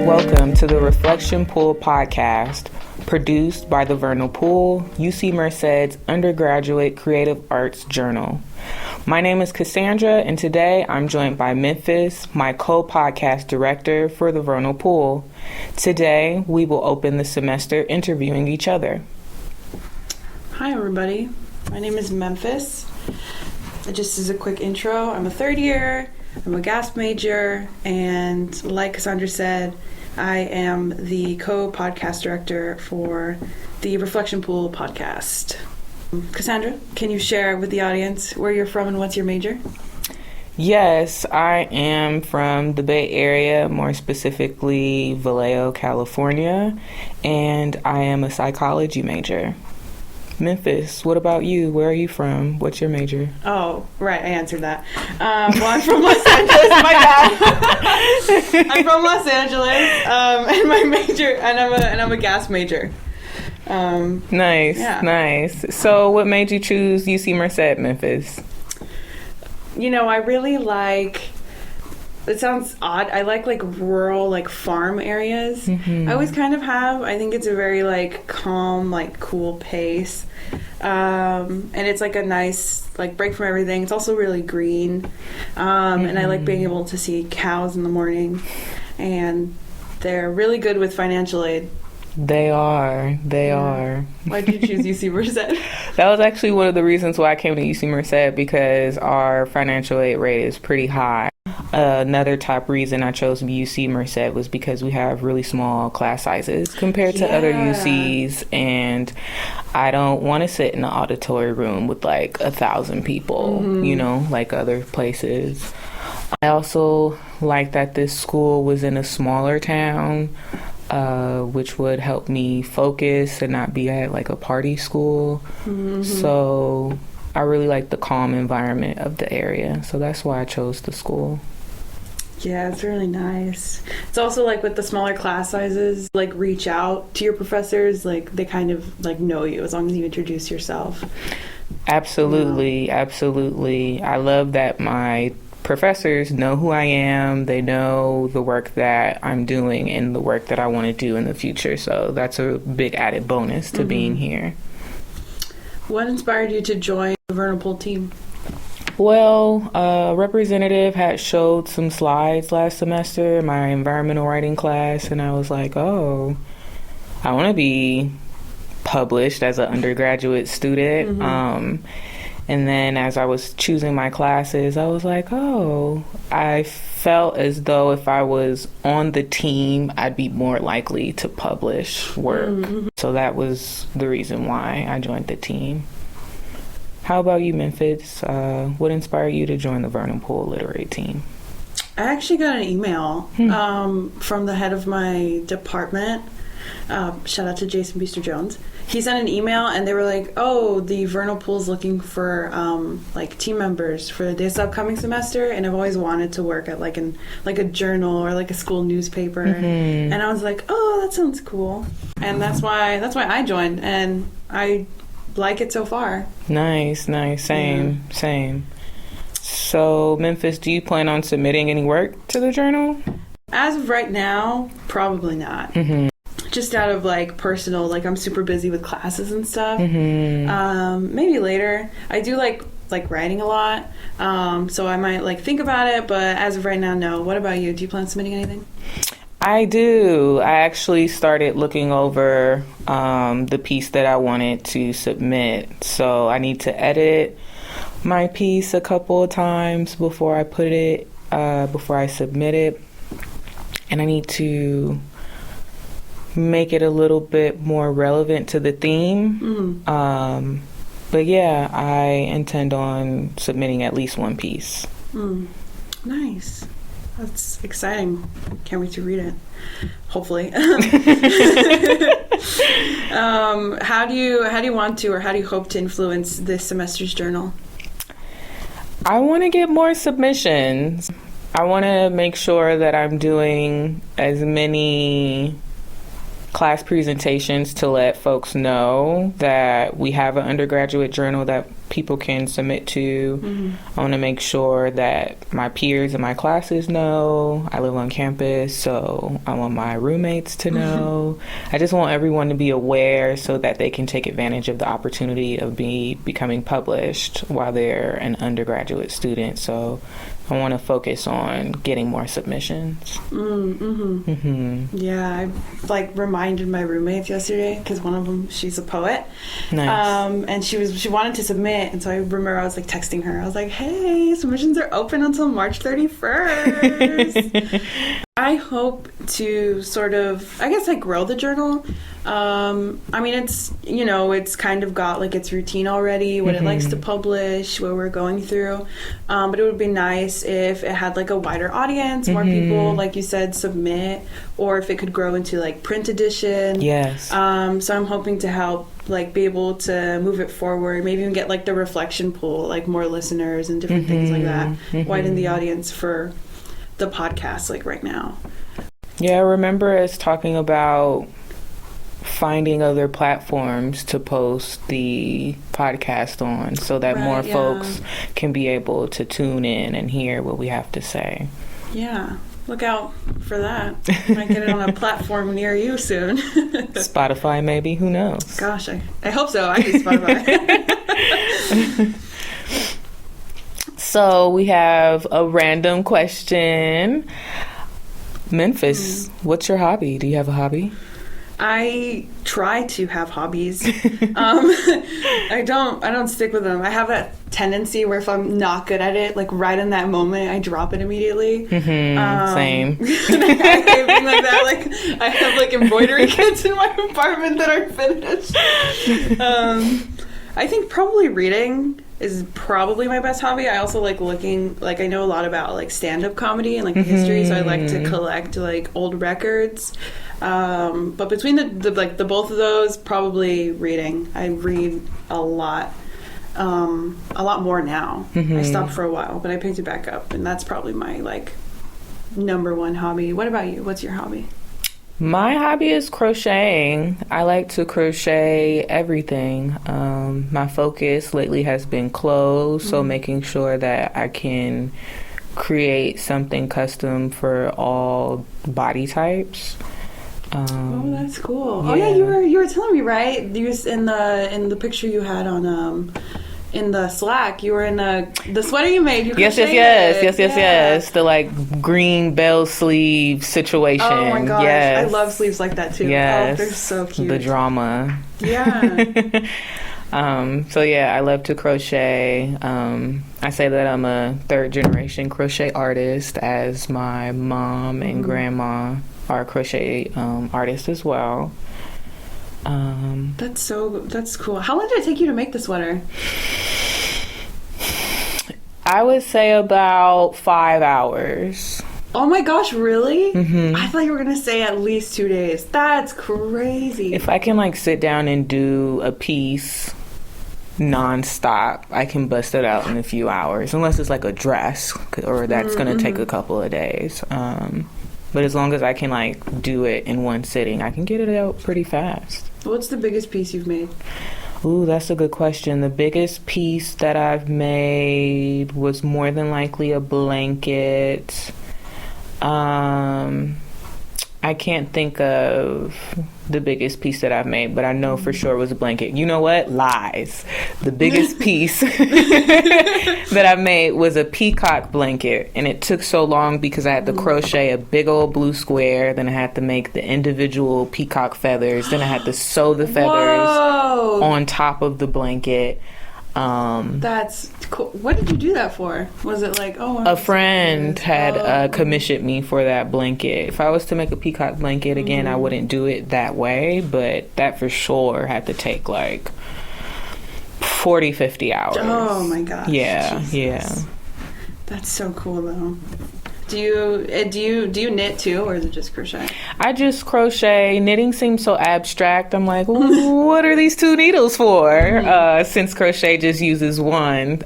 Welcome to the Reflection Pool podcast, produced by the Vernal Pool, UC Merced's undergraduate creative arts journal. My name is Cassandra, and today I'm joined by Memphis, my co-podcast director for the Vernal Pool. Today, we will open the semester interviewing each other. Hi, everybody. My name is Memphis. Just as a quick intro, I'm a third year, I'm a gas major, and like Cassandra said, I am the co-podcast director for the Reflection Pool podcast. Cassandra, can you share with the audience where you're from and what's your major? Yes, I am from the Bay Area, more specifically Vallejo, California, and I am a psychology major. Memphis, what about you? Where are you from? What's your major? Oh, right, I answered that. Well, I'm from Los Angeles, my bad. I'm from Los Angeles, and my major, and I'm a gas major. Nice. So what made you choose UC Merced, Memphis? You know, I really like, it sounds odd, I like rural, farm areas. Mm-hmm. I always kind of have. I think it's a very, calm, cool pace. And it's, a nice, break from everything. It's also really green. And I like being able to see cows in the morning. And they're really good with financial aid. They are. Why did you choose UC Merced? That was actually one of the reasons why I came to UC Merced, because our financial aid rate is pretty high. Another top reason I chose UC Merced was because we have really small class sizes compared to other UCs, and I don't want to sit in an auditorium room with 1,000 people, like other places. I also like that this school was in a smaller town, which would help me focus and not be at a party school. Mm-hmm. So I really like the calm environment of the area. So that's why I chose the school. Yeah, it's really nice. It's also with the smaller class sizes, reach out to your professors. They kind of know you as long as you introduce yourself. Absolutely. I love that my professors know who I am. They know the work that I'm doing and the work that I want to do in the future. So that's a big added bonus to being here. What inspired you to join the Vernal Pool team? Well, a representative had showed some slides last semester in my environmental writing class, and I was like, oh, I want to be published as an undergraduate student. Mm-hmm. And then as I was choosing my classes, I was like, oh, I felt as though if I was on the team, I'd be more likely to publish work. Mm-hmm. So that was the reason why I joined the team. How about you, Memphis? What inspired you to join the Vernal Pool literary team? I actually got an email from the head of my department. Shout out to Jason Beester-Jones. He sent an email and they were like, oh, the Vernal Pool's looking for team members for this upcoming semester, and I've always wanted to work at a journal or a school newspaper. Mm-hmm. And I was like, oh, that sounds cool. And that's why I joined, and I like it so far. Nice. Same. So, Memphis, do you plan on submitting any work to the journal? As of right now, probably not. Mm-hmm. Just out of personal, I'm super busy with classes and stuff. Mm-hmm. Maybe later. I do like writing a lot, so I might think about it, but as of right now, no. What about you? Do you plan on submitting anything? I do. I actually started looking over the piece that I wanted to submit. So I need to edit my piece a couple of times before I before I submit it. And I need to make it a little bit more relevant to the theme. Mm. But yeah, I intend on submitting at least one piece. Nice. That's exciting. Can't wait to read it. Hopefully. How do you want to, or how do you hope to influence this semester's journal? I want to get more submissions. I want to make sure that I'm doing as many class presentations to let folks know that we have an undergraduate journal that people can submit to. I want to make sure that my peers in my classes know. I live on campus, so I want my roommates to know. I just want everyone to be aware so that they can take advantage of the opportunity of becoming published while they're an undergraduate student. So I want to focus on getting more submissions. Yeah, I like reminded my roommates yesterday because one of them, she's a poet. Nice. And she wanted to submit, and so I remember I was like texting her. I was like, "Hey, submissions are open until March 31st." I hope to sort of, I guess, like grow the journal. I mean, it's, you know, it's kind of got like its routine already, what it likes to publish, what we're going through. But it would be nice if it had like a wider audience, more people, like you said, submit, or if it could grow into like print edition. Yes. So I'm hoping to help like be able to move it forward, maybe even get like the reflection pool, like more listeners and different things like that, widen the audience for the podcast like right now. Yeah, I remember us talking about finding other platforms to post the podcast on so that more folks can be able to tune in and hear what we have to say. Yeah, look out for that. Might get it on a platform near you soon. Spotify, maybe, who knows? Gosh, I hope so. I use Spotify. So we have a random question. Memphis, what's your hobby? Do you have a hobby? I try to have hobbies. I don't stick with them. I have that tendency where if I'm not good at it, like right in that moment, I drop it immediately. Same. I hate being like that. Like I have like embroidery kits in my apartment that are finished. I think probably reading is probably my best hobby. I also like looking, like I know a lot about like stand-up comedy and like the history, so I like to collect like old records. But between the both of those, probably reading. I read a lot more now. I stopped for a while, but I picked it back up, and that's probably my like number one hobby. What about you? What's your hobby? My hobby is crocheting. I like to crochet everything. My focus lately has been clothes, so making sure that I can create something custom for all body types. Oh, that's cool. Yeah. Oh yeah, you were telling me, right? You was in the picture you had on in the Slack. You were in the sweater you made. You yes. The like green bell sleeve situation. Oh my gosh, yes. I love sleeves like that too. Yes, oh, they're so cute. The drama. Yeah. So yeah, I love to crochet. I say that I'm a third generation crochet artist, as my mom and grandma are crochet artists as well. That's cool. How long did it take you to make the sweater? I would say about 5 hours. Oh my gosh, really? I thought you were gonna say at least 2 days. That's crazy. If I can like sit down and do a piece non-stop, I can bust it out in a few hours, unless it's like a dress, or that's gonna take a couple of days. But as long as I can like do it in one sitting, I can get it out pretty fast. What's the biggest piece you've made? Ooh, that's a good question. The biggest piece that I've made was more than likely a blanket. I can't think of the biggest piece that I've made, but I know for sure it was a blanket. You know what? Lies. The biggest piece that I made was a peacock blanket, and it took so long because I had to crochet a big old blue square, then I had to make the individual peacock feathers, then I had to sew the feathers on top of the blanket. That's cool. What did you do that for? Was it like, a friend had commissioned me for that blanket. If I was to make a peacock blanket again, I wouldn't do it that way, but that for sure had to take like 40-50 hours. Oh my gosh. Yeah. Jesus. Yeah. That's so cool though. Do you knit too, or is it just crochet? I just crochet. Knitting seems so abstract. I'm like, what are these two needles for? Since crochet just uses one.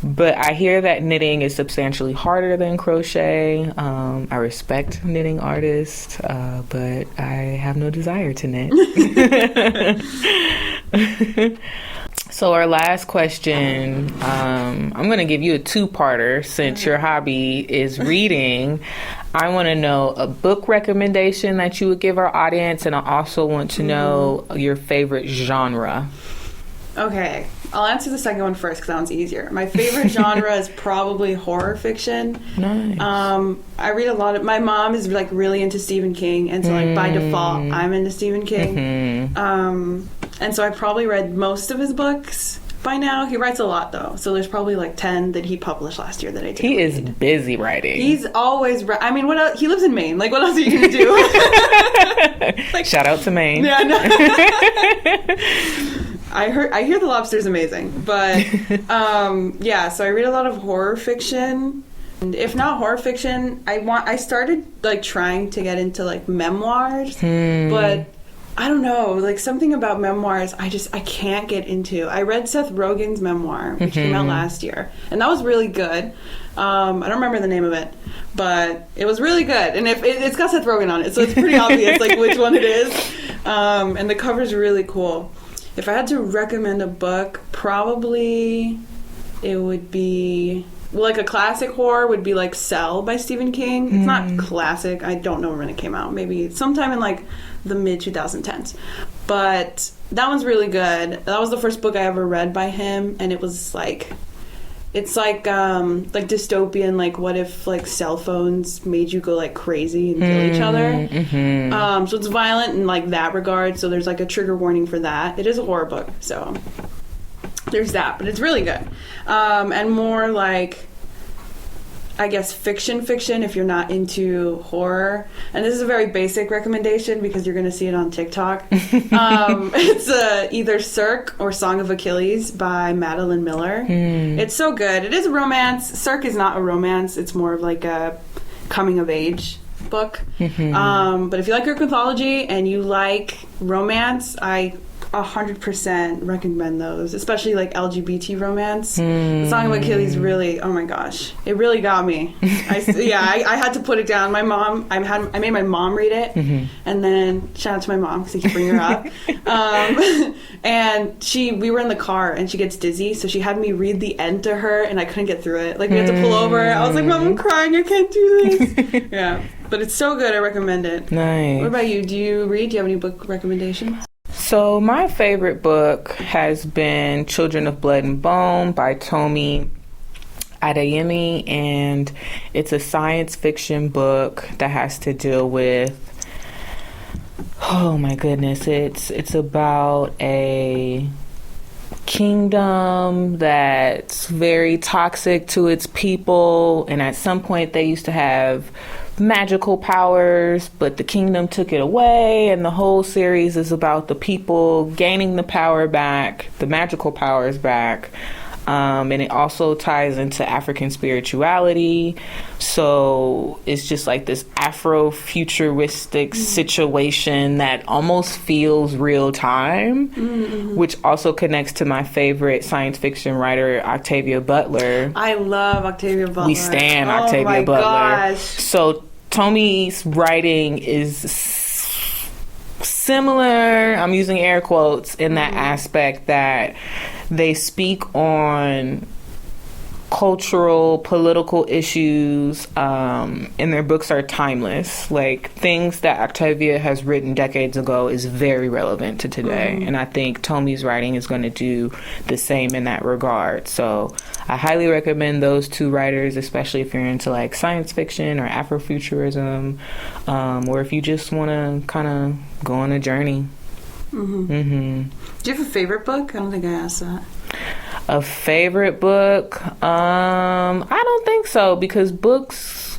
But I hear that knitting is substantially harder than crochet. I respect knitting artists, but I have no desire to knit. So our last question, I'm going to give you a two-parter since your hobby is reading. I want to know a book recommendation that you would give our audience, and I also want to know your favorite genre. Okay, I'll answer the second one first because that one's easier. My favorite genre is probably horror fiction. Nice. I read a lot of... My mom is like really into Stephen King, and so like by default, I'm into Stephen King. And so I probably read most of his books by now. He writes a lot though, so there's probably like 10 that he published last year that I didn't He read. is busy writing. He's always... I mean, what else? He lives in Maine. Like, what else are you gonna do? Like, shout out to Maine. yeah, no. I hear The Lobster's amazing, but yeah. So I read a lot of horror fiction, and if not horror fiction, I started like trying to get into like memoirs, but I don't know, like something about memoirs I can't get into. I read Seth Rogen's memoir, which came out last year, and that was really good. I don't remember the name of it, but it was really good, and if it's got Seth Rogen on it, so it's pretty obvious like which one it is, and the cover's really cool. If I had to recommend a book, probably it would be... Like a classic horror would be like Cell by Stephen King. It's not classic. I don't know when it came out. Maybe sometime in like the mid-2010s. But that one's really good. That was the first book I ever read by him. And it was like... It's like dystopian, like what if like cell phones made you go like crazy and kill each other. So it's violent in like that regard. So there's like a trigger warning for that. It is a horror book, so there's that. But it's really good. And more like, I guess, fiction if you're not into horror. And this is a very basic recommendation because you're going to see it on TikTok. It's either Cirque or Song of Achilles by Madeline Miller. It's so good. It is a romance. Cirque is not a romance. It's more of like a coming of age book. But if you like Greek mythology and you like romance, I 100% recommend those, especially like LGBT romance. The Song of Achilles really, oh my gosh, it really got me. I had to put it down. My mom, I made my mom read it, and then shout out to my mom because I keep bringing her up. And we were in the car and she gets dizzy, so she had me read the end to her, and I couldn't get through it. Like we had to pull over. I was like, Mom, I'm crying. I can't do this. Yeah, but it's so good. I recommend it. Nice. What about you? Do you read? Do you have any book recommendations? So my favorite book has been Children of Blood and Bone by Tomi Adeyemi, and it's a science fiction book that has to deal with, oh my goodness, it's about a kingdom that's very toxic to its people, and at some point they used to have magical powers, but the kingdom took it away, and the whole series is about the people gaining the power back, the magical powers back. And it also ties into African spirituality. So it's just like this Afro-futuristic situation that almost feels real time, which also connects to my favorite science fiction writer, Octavia Butler. I love Octavia Butler. We stan Octavia Butler. Gosh. So Tomi's writing is similar, I'm using air quotes, in that aspect that they speak on cultural, political issues, and their books are timeless. Like, things that Octavia has written decades ago is very relevant to today. And I think Tomi's writing is going to do the same in that regard. So I highly recommend those two writers, especially if you're into like science fiction or Afrofuturism, or if you just want to kind of go on a journey. Do you have a favorite book? I don't think I asked that. A favorite book? I don't think so, because books,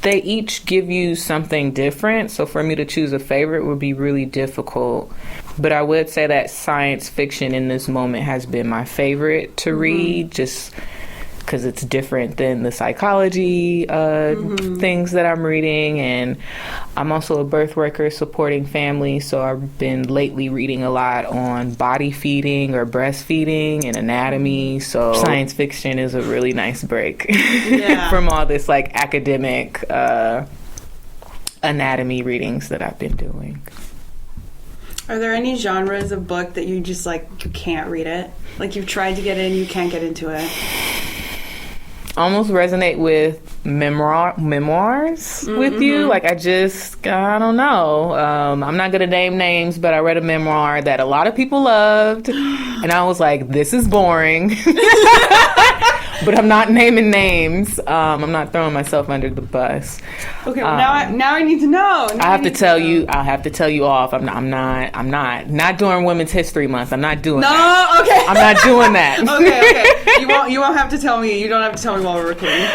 they each give you something different. So for me to choose a favorite would be really difficult. But I would say that science fiction in this moment has been my favorite to read, just because it's different than the psychology things that I'm reading. And I'm also a birth worker supporting families, so I've been lately reading a lot on body feeding or breastfeeding and anatomy. So science fiction is a really nice break from all this like academic anatomy readings that I've been doing. Are there any genres of book that you just like, you can't read it? Like you've tried to get in, you can't get into it? Almost resonate with memoirs with you. Like I don't know. I'm not going to name names, but I read a memoir that a lot of people loved. And I was like, this is boring. But I'm not naming names. I'm not throwing myself under the bus. Okay, well, now I need to know. I'll have to tell you off. I'm not doing Women's History Month. I'm not doing that. No, okay. I'm not doing that. Okay. You won't have to tell me. You don't have to tell me while we're recording.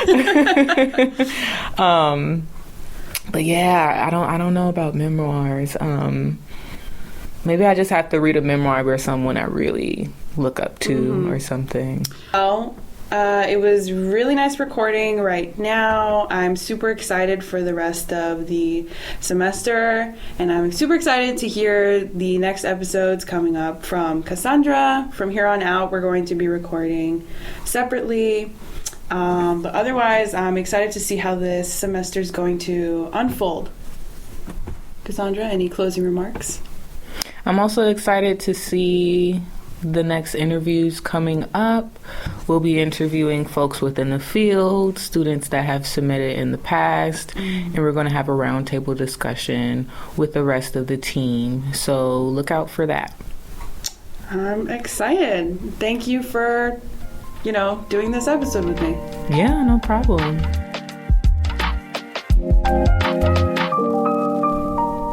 But yeah, I don't know about memoirs. Maybe I just have to read a memoir by someone I really look up to or something. Well, it was really nice recording right now. I'm super excited for the rest of the semester, and I'm super excited to hear the next episodes coming up from Cassandra. From here on out, we're going to be recording separately. But otherwise, I'm excited to see how this semester is going to unfold. Cassandra, any closing remarks? I'm also excited to see the next interviews coming up. We'll be interviewing folks within the field, students that have submitted in the past, and we're going to have a roundtable discussion with the rest of the team. So look out for that. I'm excited. Thank you for, doing this episode with me. Yeah, no problem.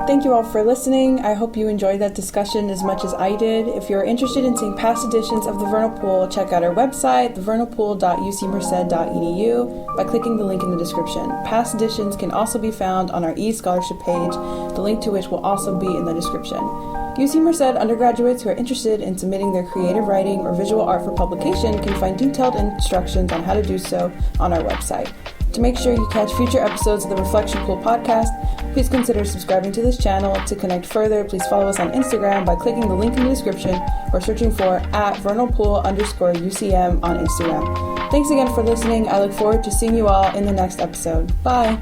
Thank you all for listening. I hope you enjoyed that discussion as much as I did. If you're interested in seeing past editions of The Vernal Pool, check out our website, thevernalpool.ucmerced.edu, by clicking the link in the description. Past editions can also be found on our e-scholarship page, the link to which will also be in the description. UC Merced undergraduates who are interested in submitting their creative writing or visual art for publication can find detailed instructions on how to do so on our website. To make sure you catch future episodes of the Reflection Pool podcast, please consider subscribing to this channel. To connect further, please follow us on Instagram by clicking the link in the description or searching for @VernalPool_UCM on Instagram. Thanks again for listening. I look forward to seeing you all in the next episode. Bye.